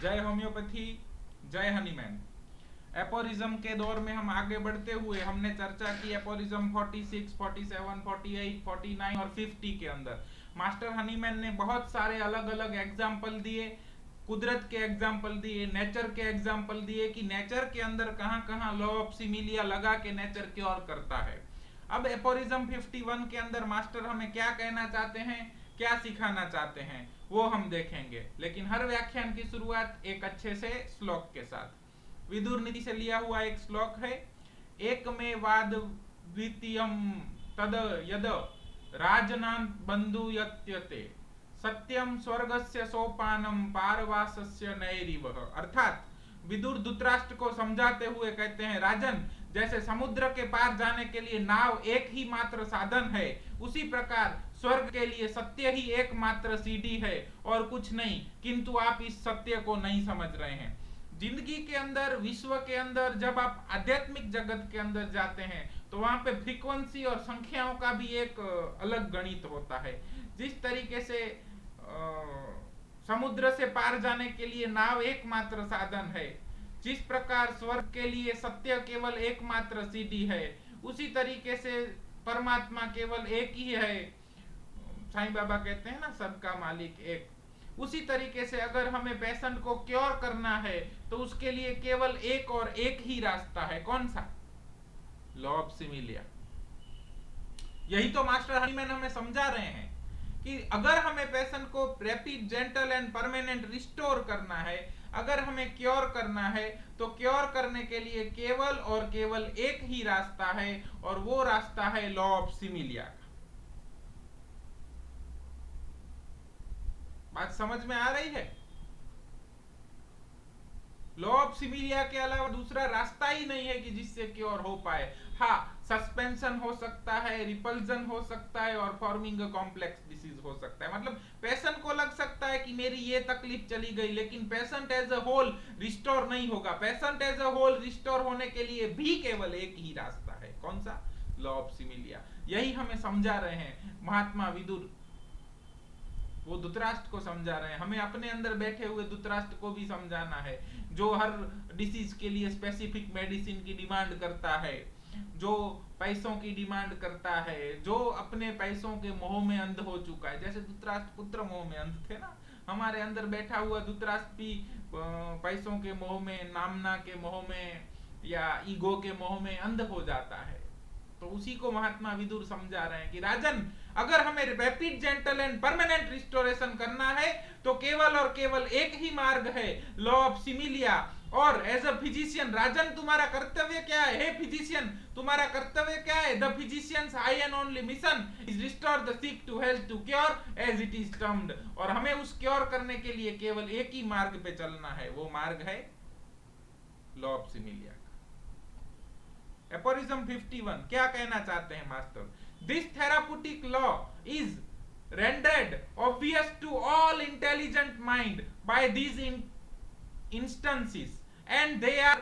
जय होम्योपैथी, जय हनीमैन। एपोरिज्म के दौर में हम आगे बढ़ते हुए हमने चर्चा की एपोरिज्म 46, 47, 48, 49 और 50 के अंदर मास्टर हनीमैन ने बहुत सारे अलग अलग एग्जाम्पल दिए, कुदरत के एग्जाम्पल दिए, नेचर के एग्जाम्पल दिए कि नेचर के अंदर कहां कहां लॉ ऑफ सिमिलिया लगा के नेचर क्योर करता है। अब एपोरिज्म 51 के अंदर मास्टर हमें क्या कहना चाहते हैं, क्या सिखाना चाहते हैं, वो हम देखेंगे। लेकिन हर व्याख्यान की शुरुआत एक अच्छे से श्लोक के साथ। विदुर नीति से लिया हुआ एक श्लोक है। एक में वाद द्वितीयम तद यद राजनान बंधु यत्यते सत्यम स्वर्गस्य सोपानम पारवासस्य नैरिवः। अर्थात विदुर धृतराष्ट्र को समझाते हुए कहते हैं, राजन, जैसे समुद्र के पार जाने के लिए नाव एक ही मात्र साधन है, उसी प्रकार स्वर्ग के लिए सत्य ही एकमात्र सीढ़ी है और कुछ नहीं। किंतु आप इस सत्य को नहीं समझ रहे हैं। जिंदगी के अंदर, विश्व के अंदर जब आप आध्यात्मिक जगत के अंदर जाते हैं तो वहां पे फ्रीक्वेंसी और संख्याओं का भी एक अलग गणित होता है। जिस तरीके से समुद्र से पार जाने के लिए नाव एकमात्र साधन है, जिस प्रकार स्वर्ग के लिए सत्य केवल एकमात्र सीढ़ी है, उसी तरीके से परमात्मा केवल एक ही है। साईं बाबा कहते हैं ना, सबका मालिक एक। उसी तरीके से अगर हमें पेशेंट को क्योर करना है तो उसके लिए केवल एक और एक ही रास्ता है। कौन सा? Law of similia. यही तो मास्टर हनीमैन हमें समझा रहे हैं कि अगर हमें पेशेंट को rapid, gentle and permanent restore करना है, अगर हमें क्योर करना है, तो क्योर करने के लिए केवल और केवल एक ही रास्ता है, और वो रास्ता है लॉ ऑफ सिमिलिया का। बात समझ में आ रही है? लॉ ऑफ सिमिलिया के अलावा दूसरा रास्ता ही नहीं है कि जिससे क्योर हो पाए। हाँ, सस्पेंशन हो सकता है, रिपल्जन हो सकता है, और फॉर्मिंग कॉम्प्लेक्स डिसीज हो सकता है। मतलब पेशेंट को लग सकता है कि मेरी ये तकलीफ चली गई, लेकिन patient as a whole restore नहीं होगा। Patient as a whole restore होने के लिए भी केवल एक ही रास्ता है। कौन सा? Law of similia. यही हमें समझा रहे हैं महात्मा विदुर। वो धृतराष्ट्र को समझा रहे हैं, हमें अपने अंदर बैठे हुए धृतराष्ट्र को भी समझाना है, जो हर डिसीज के लिए स्पेसिफिक मेडिसिन की डिमांड करता है, जो पैसों की डिमांड करता है, जो अपने पैसों के मोह में अंध हो चुका है। जैसे धृतराष्ट्र पुत्र मोह में अंध थे ना, हमारे अंदर बैठा हुआ धृतराष्ट्र भी पैसों के मोह में, नामना के मोह में, या ईगो के मोह में अंध हो जाता है। तो उसी को महात्मा विदुर समझा रहे हैं कि राजन, अगर हमें rapid, gentle and permanent restoration करना है तो केवल और केवल एक ही मार्ग है, लॉ ऑफ सिमिलिया। और एज अ फिजिशियन, राजन, तुम्हारा कर्तव्य क्या है? हे फिजिशियन, तुम्हारा कर्तव्य क्या है? The physicians high and only mission is restore the sick to health to cure as it is termed. और हमें उस क्योर करने के लिए केवल एक ही मार्ग पे चलना है, वो मार्ग है लॉ ऑफ सिमिलिया। एपोरिज्म 51 क्या कहना चाहते हैं master? This therapeutic law is rendered obvious to all intelligent mind by these instances, and they are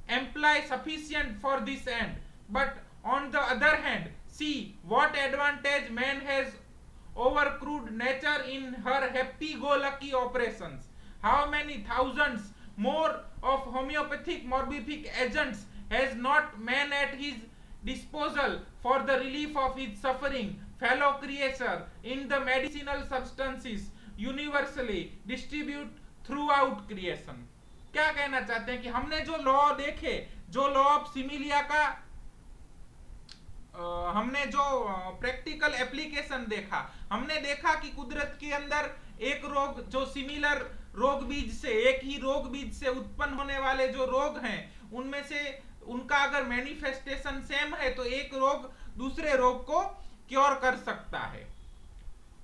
imply sufficient for this end. But on the other hand, see what advantage man has over crude nature in her happy-go-lucky operations. How many thousands more of homeopathic morbific agents has not man at his disposal for the relief of his suffering fellow creature in the medicinal substances universally distribute throughout creation. क्या कहना चाहते हैं कि हमने जो law देखे, जो law of similia का हमने जो प्रैक्टिकल एप्लीकेशन देखा, हमने देखा कि कुदरत के अंदर एक रोग, जो सिमिलर रोग बीज से, एक ही रोग बीज से उत्पन्न होने वाले जो रोग हैं, उनमें से उनका अगर मैनिफेस्टेशन सेम है तो एक रोग दूसरे रोग को क्योर कर सकता है।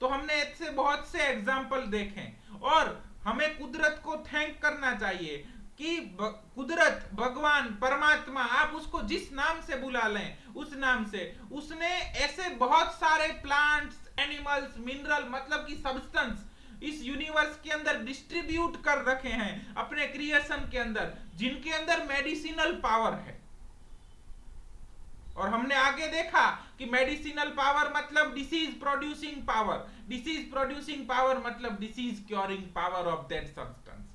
तो हमने ऐसे बहुत से एग्जाम्पल देखे, और हमें कुदरत को थैंक करना चाहिए कि कुदरत, भगवान, परमात्मा, आप उसको जिस नाम से बुला लें, उस नाम से उसने ऐसे बहुत सारे प्लांट्स, एनिमल्स, मिनरल, मतलब कि सब्सटेंस इस यूनिवर्स के अंदर डिस्ट्रीब्यूट कर रखे हैं अपने क्रिएशन के अंदर, जिनके अंदर मेडिसिनल पावर है। और हमने आगे देखा कि मेडिसिनल पावर मतलब disease producing power, disease producing power मतलब disease curing power of that substance.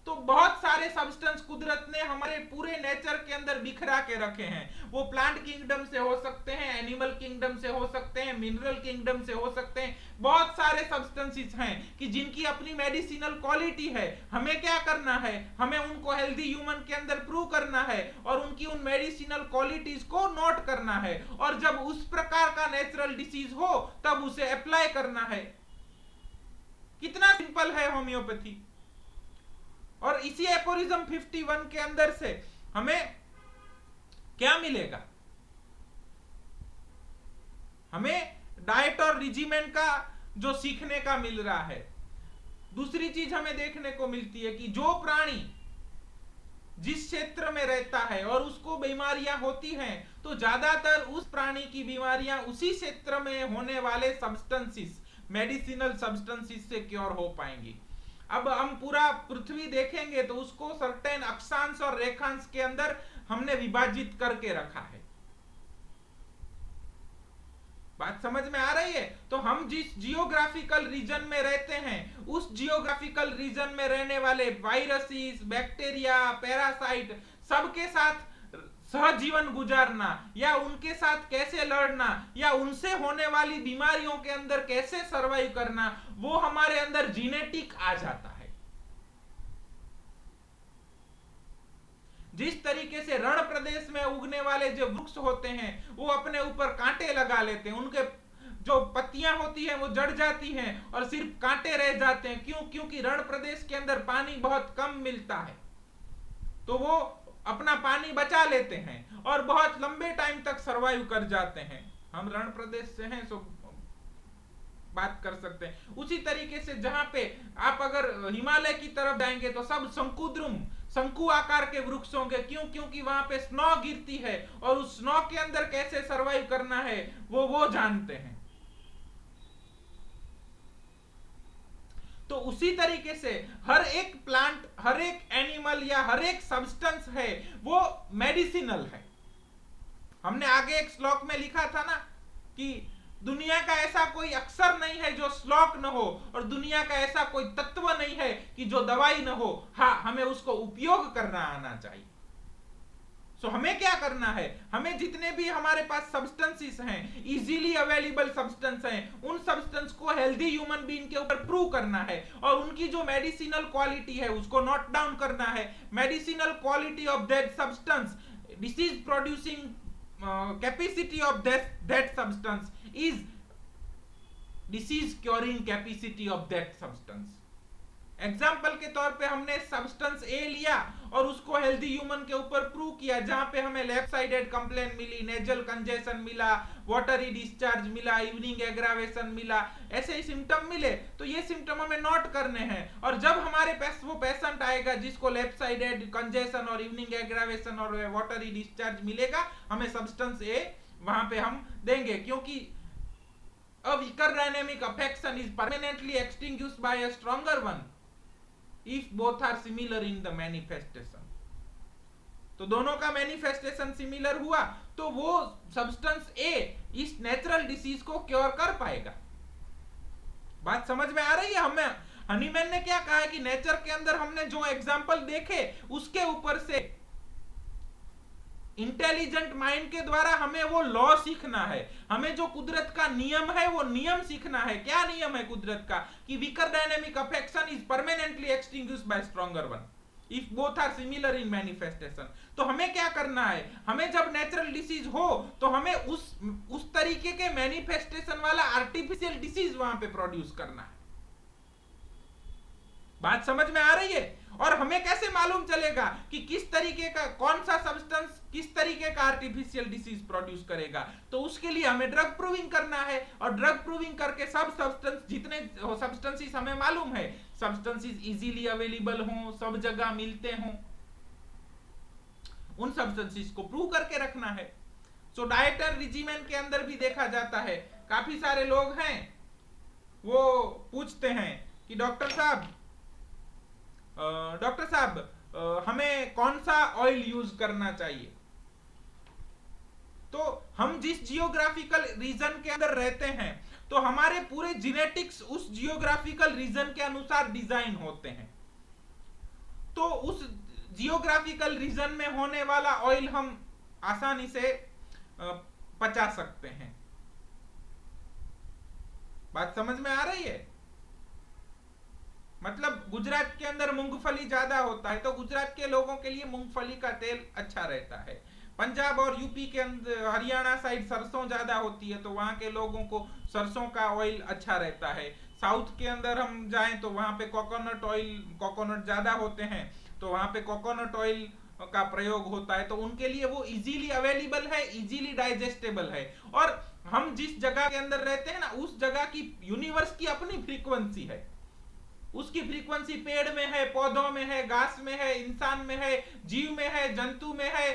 तो बहुत सारे सब्सटेंस कुदरत ने हमारे पूरे नेचर के अंदर बिखरा के रखे हैं। वो प्लांट किंगडम से हो सकते हैं, एनिमल किंगडम से हो सकते हैं, मिनरल किंगडम से हो सकते हैं। बहुत सारे सब्सटेंसेस हैं कि जिनकी अपनी मेडिसिनल क्वालिटी है। हमें क्या करना है, हमें उनको हेल्दी ह्यूमन के अंदर प्रूव करना है और उनकी उन मेडिसिनल क्वालिटीज को नोट करना है, और जब उस प्रकार का नेचुरल डिसीज हो तब उसे अप्लाई करना है। कितना सिंपल है होम्योपैथी। और इसी एपोरिज्म 51 के अंदर से हमें क्या मिलेगा, हमें डाइट और रिजीमेंट का जो सीखने का मिल रहा है। दूसरी चीज हमें देखने को मिलती है कि जो प्राणी जिस क्षेत्र में रहता है और उसको बीमारियां होती हैं, तो ज्यादातर उस प्राणी की बीमारियां उसी क्षेत्र में होने वाले सब्सटेंसेस, मेडिसिनल सब्सटेंसेस से क्योर हो पाएंगी। अब हम पूरा पृथ्वी देखेंगे तो उसको सर्टेन अक्षांश और रेखांश के अंदर हमने विभाजित करके रखा है। बात समझ में आ रही है? तो हम जिस जियोग्राफिकल रीजन में रहते हैं, उस जियोग्राफिकल रीजन में रहने वाले वायरसेस, बैक्टीरिया, पैरासाइट, सबके साथ सहजीवन गुजारना या उनके साथ कैसे लड़ना या उनसे होने वाली बीमारियों के अंदर कैसे सरवाइव करना, वो हमारे अंदर जीनेटिक आ जाता है। जिस तरीके से रण प्रदेश में उगने वाले जो वृक्ष होते हैं वो अपने ऊपर कांटे लगा लेते हैं, उनके जो पत्तियां होती हैं वो जड़ जाती हैं और सिर्फ कांटे रह जाते हैं। क्यों? क्योंकि रण प्रदेश के अंदर पानी बहुत कम मिलता है, तो वो अपना पानी बचा लेते हैं और बहुत लंबे टाइम तक सरवाइव कर जाते हैं। हम रण प्रदेश से हैं, सो बात कर सकते हैं। उसी तरीके से जहां पे आप अगर हिमालय की तरफ जाएंगे तो सब शंकु आकार के वृक्ष होंगे। क्यों? क्योंकि वहां पे स्नो गिरती है और उस स्नो के अंदर कैसे सरवाइव करना है वो जानते हैं। तो उसी तरीके से हर एक प्लांट, हर एक एनिमल या हर एक सब्सटेंस है वो मेडिसिनल है। हमने आगे एक श्लोक में लिखा था ना कि दुनिया का ऐसा कोई अक्षर नहीं है जो श्लोक न हो, और दुनिया का ऐसा कोई तत्व नहीं है कि जो दवाई न हो। हाँ, हमें उसको उपयोग करना आना चाहिए। हमें क्या करना है, हमें जितने भी हमारे पास सब्सटेंसेस हैं, इजीली अवेलेबल सब्सटेंस हैं, उन सब्सटेंस को हेल्दी ह्यूमन बीइंग के ऊपर प्रूव करना है और उनकी जो मेडिसिनल क्वालिटी है उसको नोट डाउन करना है। Medicinal quality of that substance, disease producing capacity of that substance is disease curing capacity of that substance. Example के तौर पे हमने सब्सटेंस ए लिया और उसको हेल्दी ह्यूमन के ऊपर प्रूव किया, जहां पे हमें लेफ्ट साइडेड कंप्लेन मिली, नेजल कंजेशन मिला, वाटरी डिस्चार्ज मिला, इवनिंग एग्रावेशन मिला, ऐसे ही सिम्टम मिले। तो ये सिम्टम हमें नोट करने हैं और जब हमारे पास वो पेशेंट आएगा जिसको लेफ्ट साइडेड कंजेशन और इवनिंग एग्रावेशन और वाटरी डिस्चार्ज मिलेगा, हमें सब्सटेंस ए वहां पे हम देंगे, क्योंकि a weaker dynamic affection is permanently extinguished by a stronger one if both are similar in the manifestation। तो दोनों का मैनिफेस्टेशन सिमिलर हुआ तो वो सब्सटेंस ए इस नेचुरल डिसीज को क्योर कर पाएगा। बात समझ में आ रही है? हमें हनीमैन ने क्या कहा है कि नेचर के अंदर हमने जो एग्जाम्पल देखे उसके ऊपर से इंटेलिजेंट माइंड के द्वारा हमें वो लॉ सीखना है, हमें जो कुदरत का नियम है वो नियम सीखना है। क्या नियम है कुदरत का? कि weaker dynamic affection is permanently extinguished by stronger one if both are similar in manifestation. तो हमें क्या करना है, हमें जब नेचुरल डिसीज हो तो हमें उस तरीके के मैनिफेस्टेशन वाला आर्टिफिशियल डिसीज वहां पे प्रोड्यूस करना है। बात समझ में आ रही है? और हमें कैसे मालूम चलेगा कि किस तरीके का कौन सा सब्सटेंस किस तरीके का आर्टिफिशियल डिसीज प्रोड्यूस करेगा? तो उसके लिए हमें ड्रग प्रूविंग करना है और ड्रग प्रूविंग करके सब सब्सटेंस, जितने सब्सटेंसेस हमें मालूम है, सब्सटेंसेस इजीली अवेलेबल हों, सब जगह मिलते हों, उन सब्सटेंसेस को प्रूव करके रखना है। सो डाइट एंड रिजीमेंट के अंदर भी देखा जाता है, काफी सारे लोग हैं वो पूछते हैं कि डॉक्टर साहब हमें कौन सा ऑयल यूज करना चाहिए? तो हम जिस जियोग्राफिकल रीजन के अंदर रहते हैं तो हमारे पूरे जीनेटिक्स उस जियोग्राफिकल रीजन के अनुसार डिजाइन होते हैं। तो उस जियोग्राफिकल रीजन में होने वाला ऑयल हम आसानी से पचा सकते हैं। बात समझ में आ रही है? मतलब गुजरात के अंदर मूंगफली ज्यादा होता है तो गुजरात के लोगों के लिए मूंगफली का तेल अच्छा रहता है। पंजाब और यूपी के अंदर, हरियाणा साइड सरसों ज्यादा होती है तो वहां के लोगों को सरसों का ऑयल अच्छा रहता है। साउथ के अंदर हम जाएं तो वहां पे कोकोनट ऑयल, कोकोनट ज्यादा होते हैं तो वहां पे कोकोनट ऑयल का प्रयोग होता है, तो उनके लिए वो इजीली अवेलेबल है, इजीली डाइजेस्टेबल है। और हम जिस जगह के अंदर रहते हैं ना, उस जगह की यूनिवर्स की अपनी फ्रीक्वेंसी है। उसकी फ्रीक्वेंसी पेड़ में है, पौधों में है, घास में है, इंसान में है, जीव में है, जंतु में है,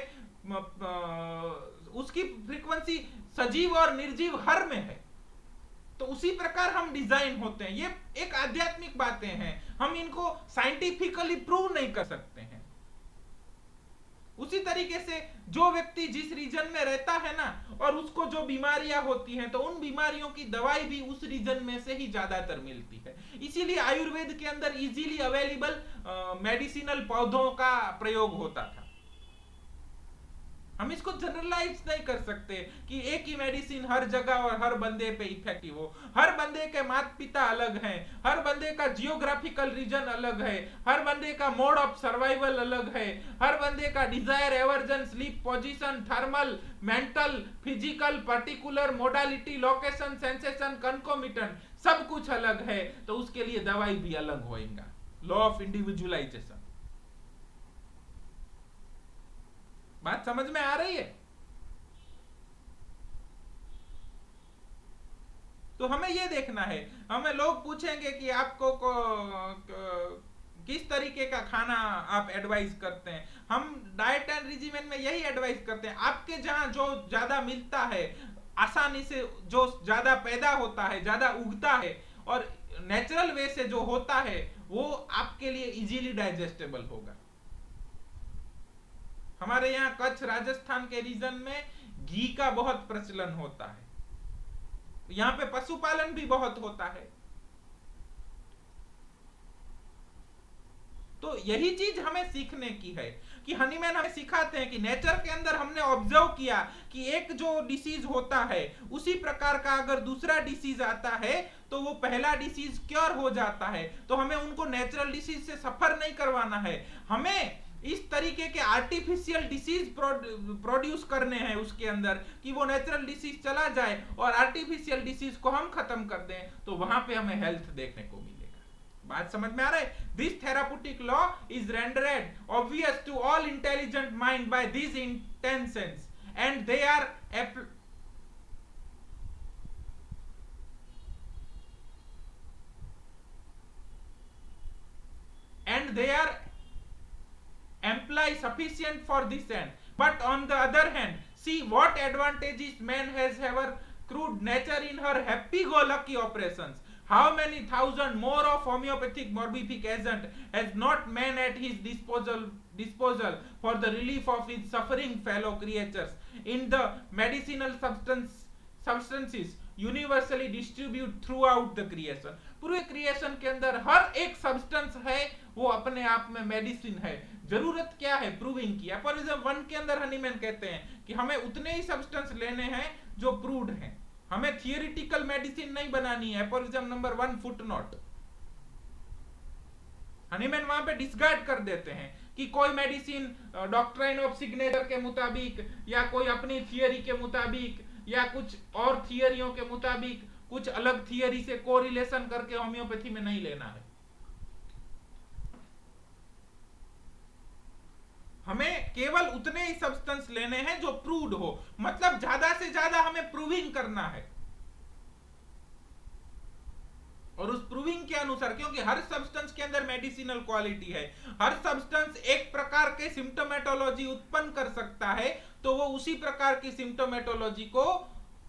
उसकी फ्रीक्वेंसी सजीव और निर्जीव हर में है। तो उसी प्रकार हम डिजाइन होते हैं। ये एक आध्यात्मिक बातें हैं, हम इनको साइंटिफिकली प्रूव नहीं कर सकते हैं। उसी तरीके से जो व्यक्ति जिस रीजन में रहता है ना, और उसको जो बीमारियां होती हैं, तो उन बीमारियों की दवाई भी उस रीजन में से ही ज्यादातर मिलती है। इसीलिए आयुर्वेद के अंदर इजीली अवेलेबल मेडिसिनल पौधों का प्रयोग होता था। हम इसको जनरलाइज नहीं कर सकते कि एक ही मेडिसिन हर जगह और हर बंदे पे इफेक्टिव हो। हर बंदे के माता पिता अलग हैं, हर बंदे का जियोग्राफिकल रीजन अलग है, हर बंदे का मोड ऑफ सर्वाइवल अलग है, हर बंदे का desire, aversion, sleep position, thermal, mental, physical, particular, modality, location, sensation, concomitant, सब कुछ अलग है। तो उसके लिए दवाई भी अलग होएगा। Law of individualisation. बात समझ में आ रही है? तो हमें यह देखना है। हमें लोग पूछेंगे कि आपको किस तरीके का खाना आप एडवाइस करते हैं। हम डाइट एंड रिजिमेंट में यही एडवाइस करते हैं, आपके जहां जो ज्यादा मिलता है, आसानी से जो ज्यादा पैदा होता है, ज्यादा उगता है, और नेचुरल वे से जो होता है, वो आपके लिए इजीली डाइजेस्टेबल होगा। हमारे यहाँ कच्छ, राजस्थान के रीजन में घी का बहुत प्रचलन होता है। यहाँ पे पशुपालन भी बहुत होता है। तो यही चीज हमें सीखने की है कि हनीमैन हमें सिखाते हैं कि नेचर के अंदर हमने ऑब्जर्व किया कि एक जो डिसीज होता है, उसी प्रकार का अगर दूसरा डिसीज आता है तो वो पहला डिसीज क्योर हो जाता है। तो हमें उनको नेचुरल डिसीज से सफर नहीं करवाना है, हमें इस तरीके के आर्टिफिशियल डिसीज प्रोड्यूस करने हैं उसके अंदर कि वो नेचुरल डिसीज चला जाए और आर्टिफिशियल डिसीज को हम खत्म कर दें। तो वहां पे हमें हेल्थ देखने को मिलेगा। बात समझ में आ रहा है? This therapeutic law is rendered obvious to all intelligent mind by this intentions and they are employ sufficient for this end. But on the other hand, see what advantages man has ever accrued nature in her happy-go-lucky operations. How many thousand more of homeopathic morbific agent has not man at his disposal for the relief of his suffering fellow creatures in the medicinal substances universally distribute through out the creation. पूरे creation के अंदर हर एक substance है, वो अपने आप में medicine है। जरूरत क्या है? प्रूविंग की। एपोरिज्म 1 के अंदर हनीमैन कहते हैं कि हमें उतने ही सब्सटेंस लेने हैं जो प्रूव्ड हैं, हमें थियोरिटिकल मेडिसिन नहीं बनानी है। एपोरिज्म नंबर 1 फुटनोट। हनीमैन वहां पे डिस्कार्ड कर देते हैं कि कोई मेडिसिन डॉक्ट्राइन ऑफ सिग्नेचर के मुताबिक या कोई अपनी थियरी के मुताबिक या कुछ और थियरियों के मुताबिक कुछ अलग थियरी से कोरिलेशन करके होम्योपैथी में नहीं लेना है। हमें केवल उतने ही सब्सटेंस लेने हैं जो प्रूव्ड हो, मतलब ज्यादा से ज्यादा हमें प्रूविंग करना है। और उस प्रूविंग के अनुसार, क्योंकि हर सब्सटेंस के अंदर मेडिसिनल क्वालिटी है, हर सब्सटेंस एक प्रकार के सिम्टोमेटोलॉजी उत्पन्न कर सकता है, तो वो उसी प्रकार की सिम्टोमेटोलॉजी को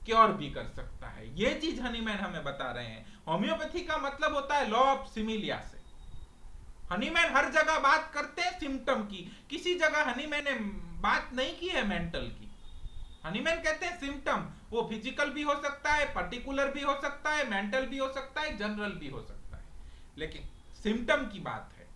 क्योर भी कर सकता है। ये चीज हनीमैन हमें बता रहे हैं। होम्योपैथी का मतलब होता है लॉ ऑफ सिमिलिया से। हनीमैन हर जगह बात करते हैं सिम्टम की, किसी जगह हनीमैन ने बात नहीं की है मेंटल की। हनीमैन कहते हैं सिम्टम वो फिजिकल भी हो सकता है, पर्टिकुलर भी हो सकता है, मेंटल भी हो सकता है, जनरल भी हो सकता है, लेकिन सिम्टम की बात है।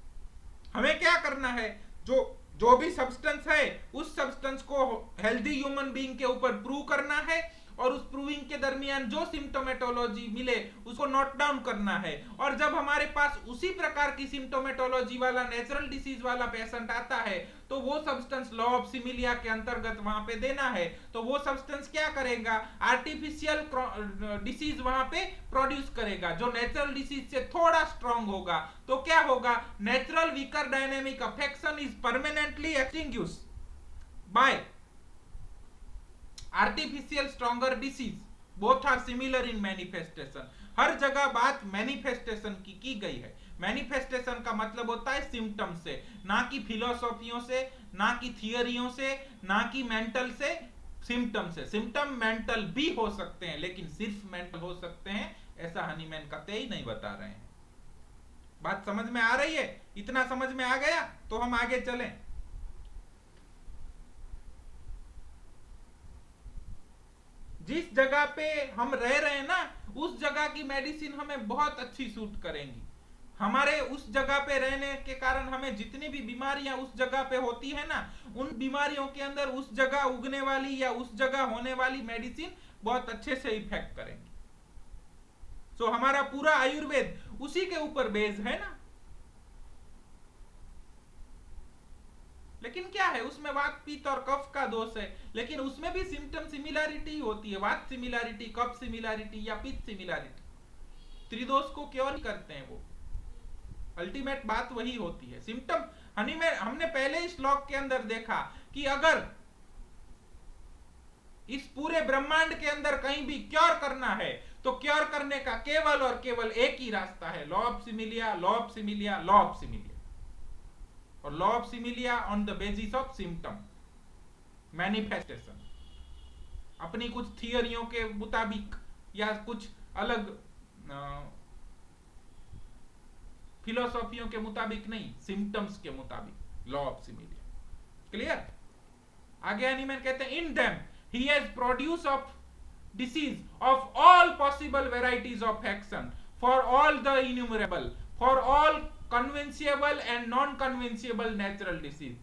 हमें क्या करना है, जो जो भी सब्सटेंस है उस सब्सटेंस को हेल्दी ह्यूमन बीइंग के ऊपर प्रूव करना है, और उस प्रूविंग के दरमियान जो सिम्टोमेटोलॉजी मिले उसको नोट डाउन करना है। और जब हमारे पास उसी प्रकार की सिम्टोमेटोलॉजी वाला नेचुरल डिसीज वाला पेशेंट आता है तो वो सब्सटेंस लॉ ऑफ सिमिलिया के अंतर्गत वहां पे देना है। तो वो सब्सटेंस क्या करेगा, आर्टिफिशियल डिसीज वहां पे प्रोड्यूस करेगा जो नेचुरल डिसीज से थोड़ा स्ट्रांग होगा। तो क्या होगा, natural weaker dynamic affection is permanently extinguished by artificial stronger disease, both are similar in manifestation. हर जगह बात मैनिफेस्टेशन की गई है। मैनिफेस्टेशन का मतलब होता है सिम्टम से, ना कि फिलोसॉफियों से, ना कि थियरियों से, ना कि मेंटल से, सिम्टम से। सिम्टम मेंटल भी हो सकते हैं लेकिन सिर्फ मेंटल हो सकते हैं, ऐसा हनीमैन कतई नहीं बता रहे हैं। बात समझ में आ रही है? इतना समझ में आ गया तो हम आगे चलें। जिस जगह पे हम रह रहे हैं ना, उस जगह की मेडिसिन हमें बहुत अच्छी सूट करेंगी। हमारे उस जगह पे रहने के कारण हमें जितनी भी बीमारियां उस जगह पे होती है ना, उन बीमारियों के अंदर उस जगह उगने वाली या उस जगह होने वाली मेडिसिन बहुत अच्छे से इफेक्ट करेंगी। तो हमारा पूरा आयुर्वेद उसी के ऊपर बेस है ना। लेकिन क्या है, उसमें वात पित्त और कफ का दोष है, लेकिन उसमें भी सिम्टम सिमिलैरिटी होती है, वात सिमिलैरिटी, कफ सिमिलैरिटी या पित्त सिमिलैरिटी। त्रिदोष को क्यों नहीं करते हैं वो? अल्टीमेट बात वही होती है। सिम्टम हमने पहले इस श्लोक के अंदर देखा कि अगर इस पूरे ब्रह्मांड के अंदर कहीं भी क्योर करना है तो क्योर करने का केवल और केवल एक ही रास्ता है, law of similia, law of similia, law of similia. और law of similia on the basis of symptom manifestation. अपनी कुछ थियरियों के मुताबिक या कुछ अलग फिलोसॉफियों के मुताबिक नहीं, सिम्टम्स के मुताबिक, लॉ ऑफ सिमिलिया। क्लियर? आगे हनीमैन कहते हैं, in them he has produce of disease of all possible varieties of action for all the innumerable, for all conceivable and non conceivable natural disease.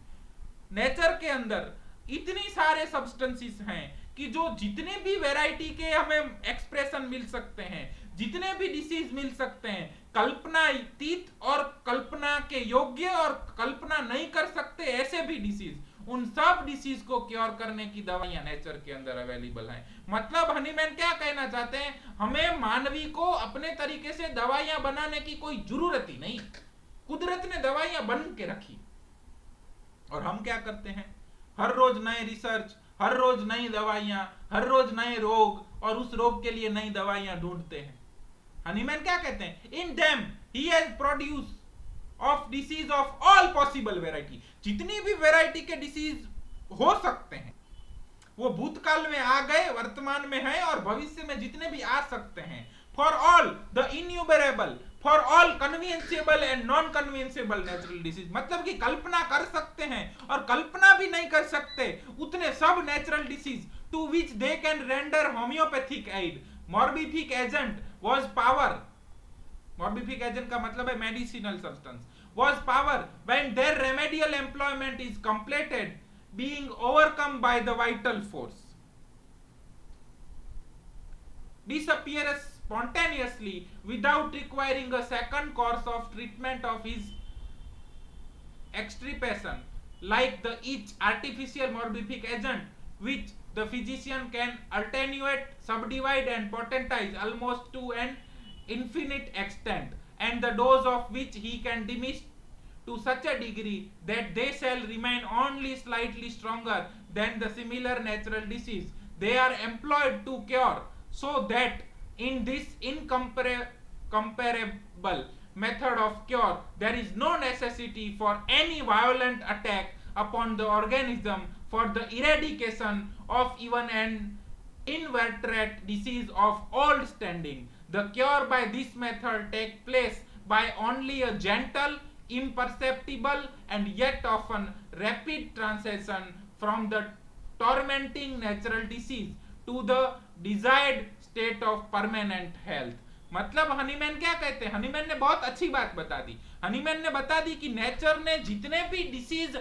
Nature के अंदर इतनी सारे substances हैं कि जो जितने भी वैरायटी के हमें एक्सप्रेशन मिल सकते हैं, जितने भी डिसीज मिल सकते हैं, कल्पनातीत और कल्पना के योग्य और कल्पना नहीं कर सकते ऐसे भी डिसीज, उन सब डिसीज को क्योर करने की दवाइयां नेचर के अंदर अवेलेबल हैं। मतलब हनीमैन क्या कहना चाहते हैं, हमें मानवी को अपने तरीके से दवाइयां बनाने की कोई जरूरत ही नहीं, कुदरत ने दवाइयां बन के रखी। और हम क्या करते हैं, हर रोज नए रिसर्च, हर रोज नई दवाइयां, हर रोज नए रोग, और उस रोग के लिए नई दवाइयां ढूंढते हैं। हनीमैन क्या कहते हैं, in them he has produce of disease of all possible variety. जितनी भी वेराइटी के डिसीज हो सकते हैं वो भूतकाल में आ गए, वर्तमान में है, और भविष्य में जितने भी आ सकते हैं। For all the innumerable, for all conceivable and non conceivable natural disease. मतलब कि कल्पना कर सकते हैं और कल्पना भी नहीं कर सकते उतने सब natural disease to which they can render homoeopathic aid. Morbific agent was power, morbific agent का मतलब है medicinal substance, was power when their remedial employment is completed, being overcome by the vital force, disappears spontaneously without requiring a second course of treatment of his extirpation, like the each artificial morbific agent which the physician can attenuate, subdivide and potentize almost to an infinite extent, and the dose of which he can diminish to such a degree that they shall remain only slightly stronger than the similar natural disease they are employed to cure, so that in this incomparable method of cure there is no necessity for any violent attack upon the organism for the eradication of even an invertebrate disease of old standing. The cure by this method takes place by only a gentle, imperceptible and yet often rapid transition from the tormenting natural disease to the desired state of permanent health. मतलब Hahnemann क्या कहते हैं, Hahnemann ने बहुत अच्छी बात बता दी। Hahnemann ने बता दी कि नेचर ने जितने भी डिसीज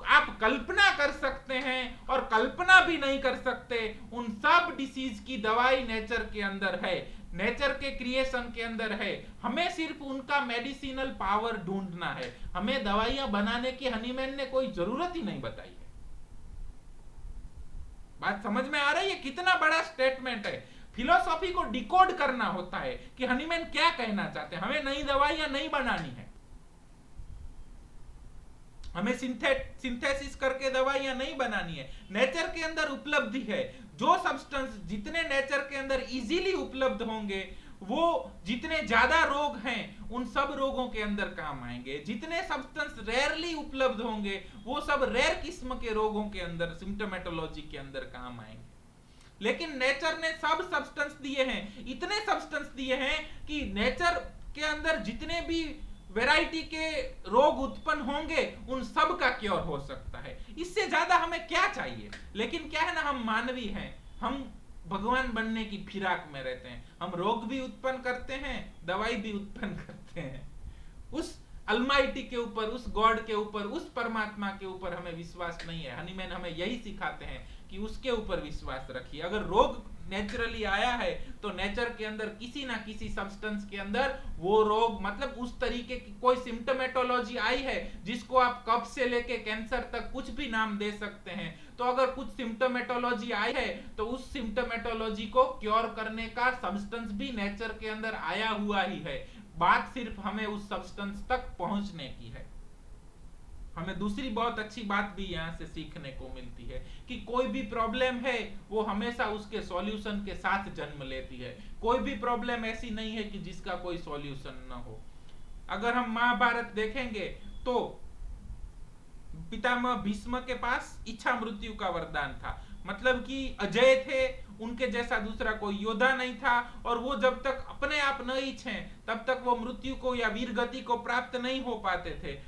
आप कल्पना कर सकते हैं और कल्पना भी नहीं कर सकते, उन सब डिसीज की दवाई नेचर के अंदर है, नेचर के क्रिएशन के अंदर है। हमें सिर्फ उनका मेडिसिनल पावर ढूंढना है, हमें दवाइयां बनाने की हनीमैन ने कोई जरूरत ही नहीं बताई है। बात समझ में आ रही है? कितना बड़ा स्टेटमेंट है। फिलोसॉफी को डिकोड करना होता है कि हनीमैन क्या कहना चाहते हैं। हमें नई दवाइयां नहीं बनानी है, हमें सिंथेसिस करके दवाइयां नहीं बनानी है, नेचर के अंदर उपलब्धि है। जो सब्सटेंस जितने नेचर के अंदर इजीली उपलब्ध होंगे, वो जितने ज्यादा रोग हैं उन सब रोगों के अंदर काम आएंगे। जितने सब्सटेंस रेयरली उपलब्ध होंगे, वो सब रेयर किस्म के रोगों के अंदर, सिम्टोमेटोलॉजी के अंदर काम आएंगे। लेकिन नेचर ने सब सब्सटेंस दिए हैं, इतने सब्सटेंस दिए हैं कि नेचर के अंदर जितने भी वैरायटी के रोग उत्पन्न होंगे उन सब का क्योर हो सकता है। इससे ज्यादा हमें क्या चाहिए? लेकिन क्या है ना, हम मानवी हैं, हम भगवान बनने की फिराक में रहते हैं। हम रोग भी उत्पन्न करते हैं, दवाई भी उत्पन्न करते हैं। उस अलमाइटी के ऊपर, उस गॉड के ऊपर, उस परमात्मा के ऊपर हमें विश्वास नहीं है। हनीमैन हमें यही सिखाते हैं कि उसके ऊपर विश्वास रखिए। अगर रोग नेचुरली आया है तो नेचर के अंदर किसी ना किसी सब्सटेंस के अंदर वो रोग, मतलब उस तरीके की कोई सिम्टोमेटोलॉजी आई है जिसको आप कफ से लेके कैंसर तक कुछ भी नाम दे सकते हैं। तो अगर कुछ सिम्टोमेटोलॉजी आई है तो उस सिम्टोमेटोलॉजी को क्योर करने का सब्सटेंस भी नेचर के अंदर आया हुआ ही है। बात सिर्फ हमें उस सब्सटेंस तक पहुंचने की है। हमें दूसरी बहुत अच्छी बात भी यहां से सीखने को मिलती है कि कोई भी प्रॉब्लम है वो हमेशा उसके सॉल्यूशन के साथ जन्म लेती है। कोई भी प्रॉब्लम ऐसी नहीं है कि जिसका कोई सॉल्यूशन न हो। अगर हम महाभारत देखेंगे तो पितामह भीष्म के पास इच्छा मृत्यु का वरदान था, मतलब कि अजय थे, उनके जैसा दूसरा कोई योद्धा नहीं था, और वो जब तक अपने आप न इच्छें तब तक वो मृत्यु को या वीर गति को प्राप्त नहीं हो पाते थे।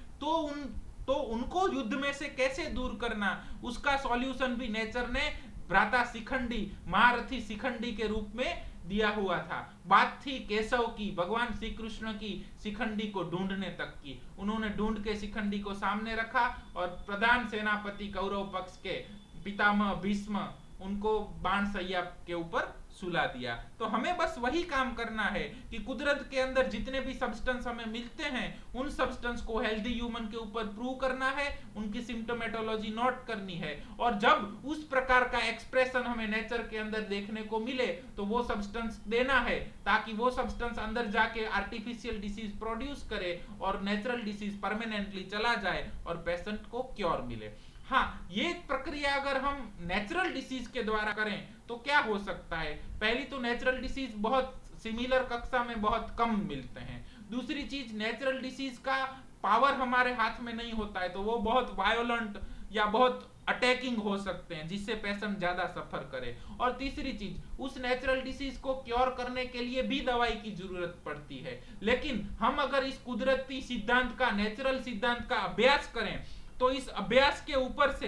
तो उनको युद्ध में से कैसे दूर करना, उसका सॉल्यूशन भी नेचर ने भ्राता शिखंडी, महारथी शिखंडी के रूप में दिया हुआ था। बात थी केशव की, भगवान श्री कृष्ण की शिखंडी को ढूंढने तक की। उन्होंने ढूंढ के शिखंडी को सामने रखा और प्रधान सेनापति कौरव पक्ष के पितामह भीष्म उनको बाण सैया के ऊपर सुला दिया। तो हमें बस वही काम करना है कि कुदरत के अंदर जितने भी सब्सटेंस हमें मिलते हैं उन सब्सटेंस को हेल्दी ह्यूमन के ऊपर प्रूव करना है, उनकी सिम्टोमेटोलॉजी नोट करनी है, और जब उस प्रकार का एक्सप्रेशन हमें नेचर के अंदर देखने को मिले तो वो सब्सटेंस देना है, ताकि वो सब्सटेंस अंदर जाके आर्टिफिशियल डिसीज प्रोड्यूस करे और नेचुरल डिसीज परमानेंटली चला जाए और पेशेंट को क्योर मिले। हाँ, ये प्रक्रिया अगर हम नेचुरल डिसीज के द्वारा करें तो क्या हो सकता है? पहली तो नेचुरल डिसीज बहुत सिमिलर कक्षा में बहुत कम मिलते हैं। दूसरी चीज, नेचुरल डिसीज का पावर हमारे हाथ में नहीं होता है, तो वो बहुत वायोलेंट या बहुत अटैकिंग हो सकते हैं जिससे पेशेंट ज्यादा सफर करे। और तीसरी चीज, उस नेचुरल डिसीज को क्योर करने के लिए भी दवाई की जरूरत पड़ती है। लेकिन हम अगर इस कुदरती सिद्धांत का, नेचुरल सिद्धांत का अभ्यास करें तो इस अभ्यास के ऊपर से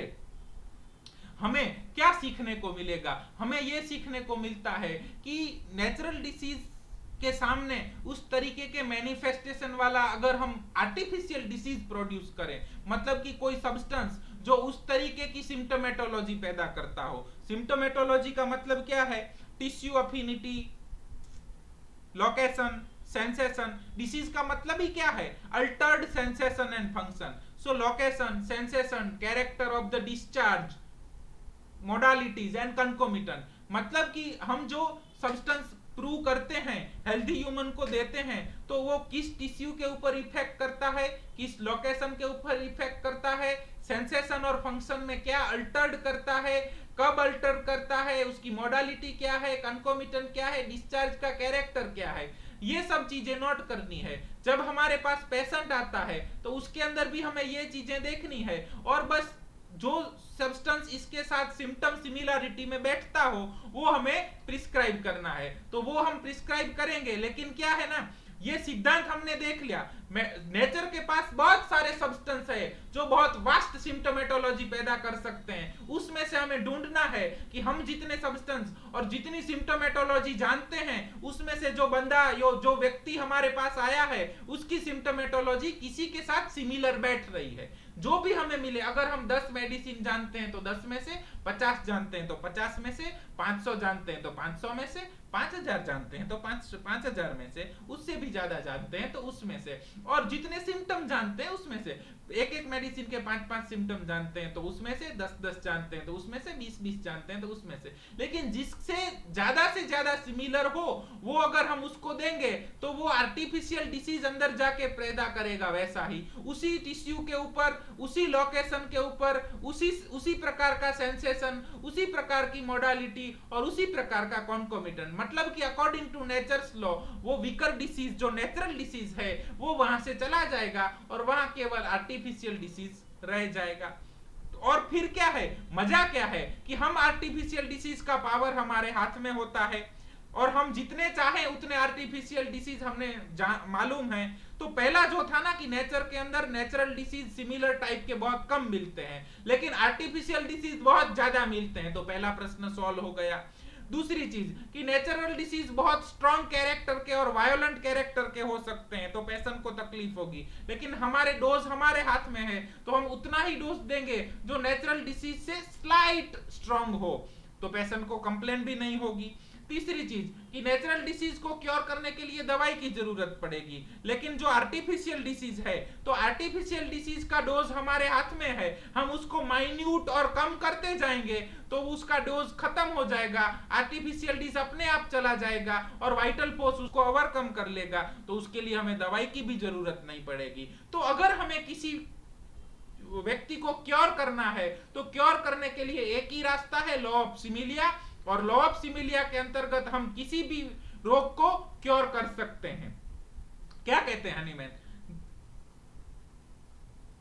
हमें क्या सीखने को मिलेगा? हमें यह सीखने को मिलता है कि नेचुरल डिसीज के सामने उस तरीके के मैनिफेस्टेशन वाला अगर हम आर्टिफिशियल डिसीज प्रोड्यूस करें, मतलब कि कोई सब्सटेंस जो उस तरीके की सिम्टोमेटोलॉजी पैदा करता हो। सिम्टोमेटोलॉजी का मतलब क्या है? Tissue affinity, location, sensation. Disease का मतलब ही क्या है? Altered sensation and function. So location, sensation, character of the discharge, modalities and concomitant। मतलब कि हम जो सब्सटेंस प्रूव करते हैं, हेल्दी ह्यूमन को देते हैं, तो वो किस टिश्यू के ऊपर इफेक्ट करता है, किस लोकेशन के ऊपर इफेक्ट करता है, सेंसेशन और फंक्शन में क्या अल्टर्ड करता है, कब अल्टर करता है, उसकी मोडालिटी क्या है, कंकोमिटेंट क्या है, डिस्चार्ज का कैरेक्टर क्या है, ये सब चीजें नोट करनी है। जब हमारे पास पेशेंट आता है तो उसके अंदर भी हमें ये चीजें देखनी है, और बस जो सब्सटेंस इसके साथ सिम्टम सिमिलरिटी में बैठता हो वो हमें प्रिस्क्राइब करना है, तो वो हम प्रिस्क्राइब करेंगे। लेकिन क्या है ना, ये सिद्धांत हमने देख लिया, नेचर के पास बहुत सारे सब्सटेंस है जो बहुत वास्ट सिम्टोमेटोलॉजी पैदा कर सकते हैं। उसमें से हमें ढूंढना है कि हम जितने सब्सटेंस और जितनी सिम्टोमेटोलॉजी जानते हैं उसमें से जो बंदा जो व्यक्ति हमारे पास आया है उसकी सिम्टोमेटोलॉजी किसी के साथ सिमिलर बैठ रही है। जो भी हमें मिले, अगर हम 10 मेडिसिन जानते हैं तो 10 में से 50 जानते हैं तो 50 में से 500 जानते हैं तो 500 में से 5000 जानते हैं तो 5000 में से, उससे भी ज्यादा जानते हैं तो उसमें से, और जितने सिम्टम जानते हैं उसमें से, एक एक मेडिसिन के 5-5 सिम्टम जानते हैं तो उसमें से 10-10 जानते हैं तो उसमें से 20-20 जानते हैं तो उसमें से। लेकिन जिससे ज्यादा सिमिलर हो वो अगर हम उसको देंगे तो वो आर्टिफिशियल डिसीज अंदर जाके पैदा करेगा, वैसा ही उसी टिश्यू के ऊपर, उसी लोकेशन के ऊपर, उसी प्रकार का सेंसेशन, उसी प्रकार की मोडालिटी और उसी प्रकार का कॉन्कोमिटेंट। मतलब कि अकॉर्डिंग टू नेचर्स लॉ वो वीकर डिसीज जो नेचुरल डिसीज है वो वहां से चला जाएगा और वहां केवल आर्टिफिशियल डिसीज रह जाएगा। और फिर क्या है, मजा क्या है कि हम आर्टिफिशियल डिसीज का पावर हमारे हाथ में होता है और हम जितने चाहें उतने आर्टिफिशियल डिसीज हमने मालूम है। तो पहला जो था ना कि नेचर के अंदर नेचुरल डिसीज सिमिलर टाइप के बहुत कम मिलते हैं लेकिन आर्टिफिशियल डिसीज बहुत ज्यादा मिलते हैं, तो पहला प्रश्न सॉल्व हो गया। दूसरी चीज कि नेचुरल डिसीज बहुत स्ट्रॉन्ग कैरेक्टर के और वायोलेंट कैरेक्टर के हो सकते हैं तो पेशेंट को तकलीफ होगी, लेकिन हमारे डोज हमारे हाथ में है तो हम उतना ही डोज देंगे जो नेचुरल डिसीज से स्लाइट स्ट्रॉन्ग हो, तो पेशेंट को कंप्लेंट भी नहीं होगी। तीसरी चीज कि नेचुरल डिसीज को क्योर करने के लिए दवाई की जरूरत पड़ेगी, लेकिन जो आर्टिफिशियल डिसीज है तो आर्टिफिशियल डिसीज का डोज हमारे हाथ में है, हम उसको माइन्यूट और कम करते जाएंगे तो उसका डोज खत्म हो जाएगा, आर्टिफिशियल डिसीज अपने आप चला जाएगा और वाइटल फोर्स उसको ओवरकम कर लेगा, तो उसके लिए हमें दवाई की भी जरूरत नहीं पड़ेगी। तो अगर हमें किसी व्यक्ति को क्योर करना है तो क्योर करने के लिए एक ही रास्ता है, लॉ ऑफ सिमिलिया, और लॉ ऑफ सिमिलिया के अंतर्गत हम किसी भी रोग को क्योर कर सकते हैं। क्या कहते हैं Hahnemann,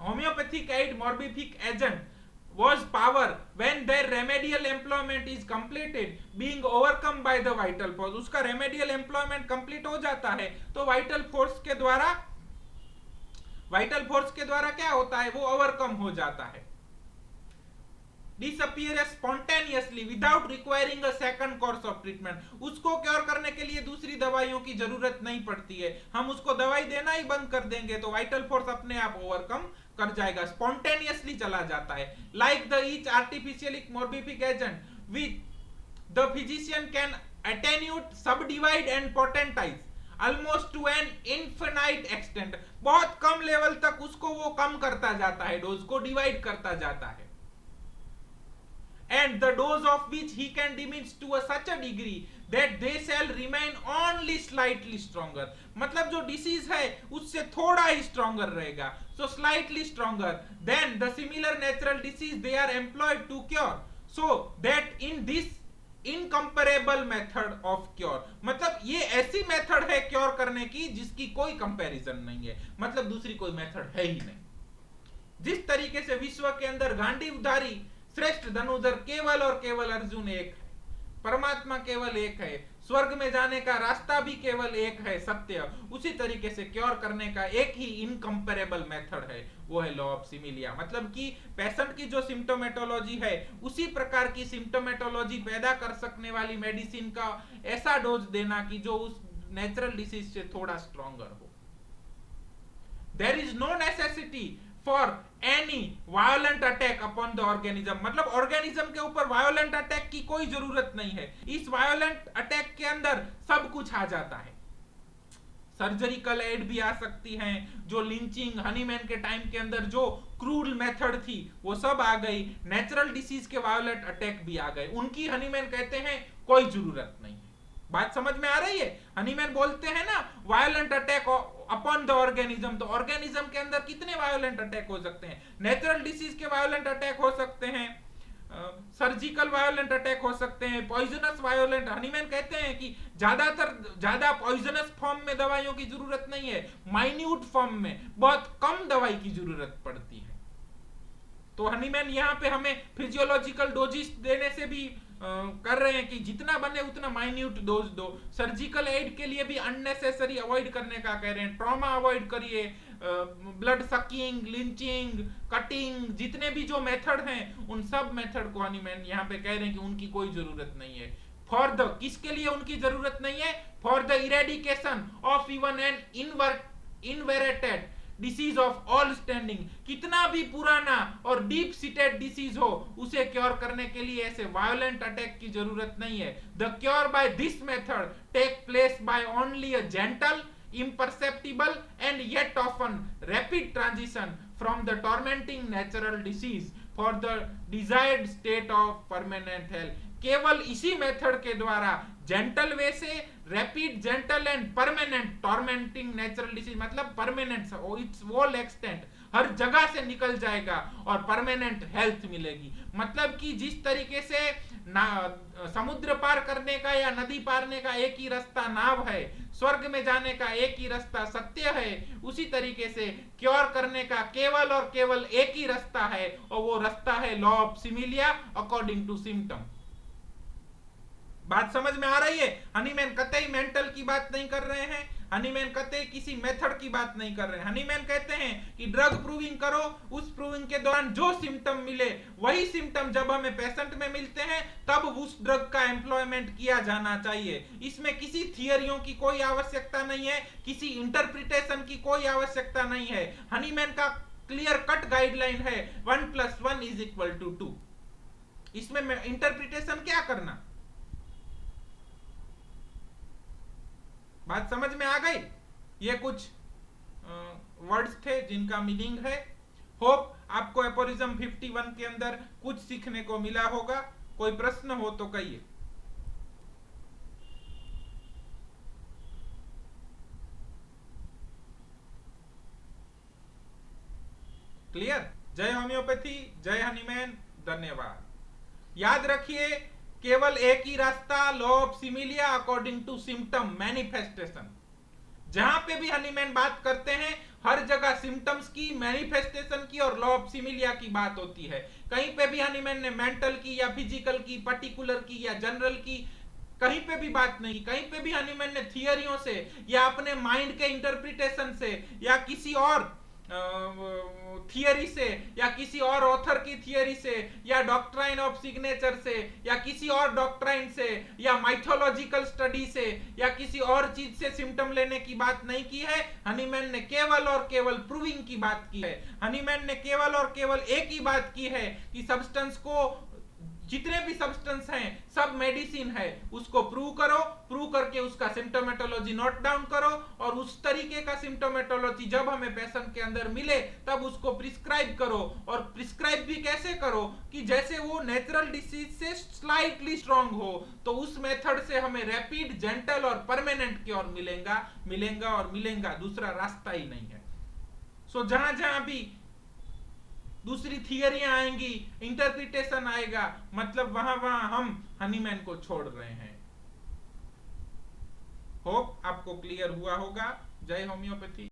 homoeopathic aid morbific agent was power when their remedial employment is completed being overcome by the vital force। उसका remedial employment complete हो जाता है तो vital force के द्वारा क्या होता है, वो ओवरकम हो जाता है, disappear spontaneously without requiring a second course of treatment। उसको क्योर करने के लिए दूसरी दवाइयों की जरूरत नहीं पड़ती है, हम उसको दवाई देना ही बंद कर देंगे तो वाइटल फोर्स अपने आप ओवरकम कर जाएगा, स्पॉन्टेनियसली चला जाता है। Like the each artificial morbific agent which the physician can attenuate, subdivide and potentise almost to an infinite extent. बहुत कम लेवल तक उसको वो कम करता जाता है, डोज को डिवाइड करता जाता है, and the dose of which he can diminish to a such a degree that they shall remain only slightly stronger। मतलब जो डिसीज है उससे थोड़ा ही स्ट्रॉन्गर रहेगा, so slightly stronger than the similar natural disease they are employed to cure, so that in this incomparable method of cure। मतलब ये ऐसी method है क्योर करने की जिसकी कोई कंपैरिजन नहीं है, मतलब दूसरी कोई मेथड है ही नहीं। जिस तरीके से विश्व के अंदर गांडीवधारी श्रेष्ठ धनुधर केवल और केवल अर्जुन एक है, परमात्मा केवल एक है, स्वर्ग में जाने का रास्ता भी केवल एक है, सत्य, उसी तरीके से क्योर करने का एक ही इनकंपेरेबल मेथड है, वो है लॉ ऑफ सिमिलिया। मतलब कि पेशेंट की जो सिम्टोमेटोलॉजी है उसी प्रकार की सिम्टोमेटोलॉजी पैदा कर सकने वाली मेडिसिन का ऐसा डोज देना कि जो उस नेचुरल डिसीज से थोड़ा स्ट्रॉन्गर हो। There is no necessity for any violent attack upon the organism. मतलब ऑर्गेनिज्म के ऊपर वायोलेंट अटैक की कोई जरूरत नहीं है, इस वायोलेंट अटैक के अंदर सब कुछ आ जाता है। सर्जरिकल एड भी आ सकती हैं, जो लिंचिंग हनीमैन के टाइम के अंदर जो क्रूर मेथड थी वो सब आ गई, नेचुरल डिसीज के वायोलेंट अटैक भी आ गए, उनकी हनीमैन कहते हैं कोई जरूरत नहीं है। बात समझ में आ रही है? हनीमैन बोलते हैं ना violent attack upon the organism, तो ऑर्गेनिज्म के अंदर कितने वायोलेंट अटैक हो सकते हैं? नेचुरल डिसीज के वायोलेंट अटैक हो सकते हैं, सर्जिकल वायोलेंट अटैक हो सकते हैं, पॉइजनस वायोलेंट। हनीमैन कहते हैं कि ज्यादा पॉइजनस फॉर्म में दवाइयों की जरूरत नहीं है, माइन्यूट फॉर्म में बहुत कम दवाई की जरूरत पड़ती है। तो हनीमैन यहाँ पे हमें फिजियोलॉजिकल डोजेस देने से भी कर रहे हैं कि जितना बने उतना माइन्यूट डोज दो। सर्जिकल एड के लिए भी अननेसेसरी अवॉइड करने का कह रहे हैं, ट्रॉमा अवॉइड करिए, ब्लड सकिंग, लिंचिंग, कटिंग, जितने भी जो मेथड हैं उन सब मेथड को हनीमैन यहाँ पे कह रहे हैं कि उनकी कोई जरूरत नहीं है। फॉर द, किसके लिए उनकी जरूरत नहीं है? For the eradication of even an inveterated disease of all standing, कितना भी पुराना और डीप सीटेड डिसीज हो उसे क्योर करने के लिए ऐसे वायोलेंट अटैक की जरूरत नहीं है। The cure by this method take place by only a gentle, imperceptible and yet often rapid transition from the tormenting natural disease for the desired state of permanent health। केवल इसी method के द्वारा gentle वे से rapid, gentle and permanent tormenting natural disease, मतलब permanent, it's whole extent, हर जगह से निकल जाएगा और परमानेंट हेल्थ मिलेगी। मतलब कि जिस तरीके से समुद्र पार करने का या नदी पारने का एक ही रास्ता नाव है, स्वर्ग में जाने का एक ही रास्ता सत्य है, उसी तरीके से क्योर करने का केवल और केवल एक ही रास्ता है, और वो रास्ता है law of similia according to symptom. बात समझ में आ रही है? हनीमैन कतई मेंटल की बात नहीं कर रहे हैं, हनीमैन कतई किसी मेथड की बात नहीं कर रहे हैं। हनीमैन कहते हैं कि ड्रग प्रूविंग करो, उस प्रूविंग के दौरान जो सिम्टम मिले वही सिम्टम जब हमें पेशेंट में मिलते हैं तब उस ड्रग का एम्प्लॉयमेंट किया जाना चाहिए। इसमें किसी थियरियों की कोई आवश्यकता नहीं है, किसी इंटरप्रिटेशन की कोई आवश्यकता नहीं है। हनीमैन का क्लियर कट गाइडलाइन है 1 + 1 = 2। इसमें इंटरप्रिटेशन क्या करना? बात समझ में आ गई? ये कुछ वर्ड्स थे जिनका मीनिंग है। होप आपको एपोरिज्म 51 के अंदर कुछ सीखने को मिला होगा। कोई प्रश्न हो तो कहिए। क्लियर? जय होम्योपैथी, जय हनीमैन, धन्यवाद। याद रखिए केवल एक ही रास्ता, law of similia according to symptom manifestation. जहां पे भी हनीमैन बात करते हैं हर जगह सिम्टम्स की, मैनिफेस्टेशन की और लॉ ऑफ सिमिलिया की बात होती है। कहीं पे भी हनीमैन ने मेंटल की या फिजिकल की, पर्टिकुलर की या जनरल की कहीं पे भी बात नहीं। कहीं पे भी हनीमैन ने थियरियों से या अपने माइंड के इंटरप्रिटेशन से या किसी और थियरी से या किसी और ऑथर की थियरी से या डॉक्ट्राइन ऑफ सिग्नेचर से या किसी और डॉक्ट्राइन से या माइथोलॉजिकल स्टडी से या किसी और चीज से सिम्टम लेने की बात नहीं की है। हनीमैन ने केवल और केवल प्रूविंग की बात की है। हनीमैन ने केवल और केवल एक ही बात की है कि सब्सटेंस को, जितने भी सब्सटेंस हैं सब मेडिसिन है, उसको प्रूव करो, प्रूव करके उसका सिम्टोमेटोलॉजी नोट डाउन करो, और उस तरीके का सिम्टोमेटोलॉजी जब हमें पेशेंट के अंदर मिले तब उसको प्रिस्क्राइब करो। और प्रिस्क्राइब भी कैसे करो कि जैसे वो नेचुरल डिसीज से स्लाइटली स्ट्रांग हो, तो उस मेथड से हमें रैपिड, जेंटल और परमानेंट क्योर मिलेगा और मिलेगा, दूसरा रास्ता ही नहीं है। सो जहां जहां भी दूसरी थियरियां आएंगी, इंटरप्रिटेशन आएगा, मतलब वहां हम हनीमैन को छोड़ रहे हैं। होप आपको क्लियर हुआ होगा। जय होम्योपैथी।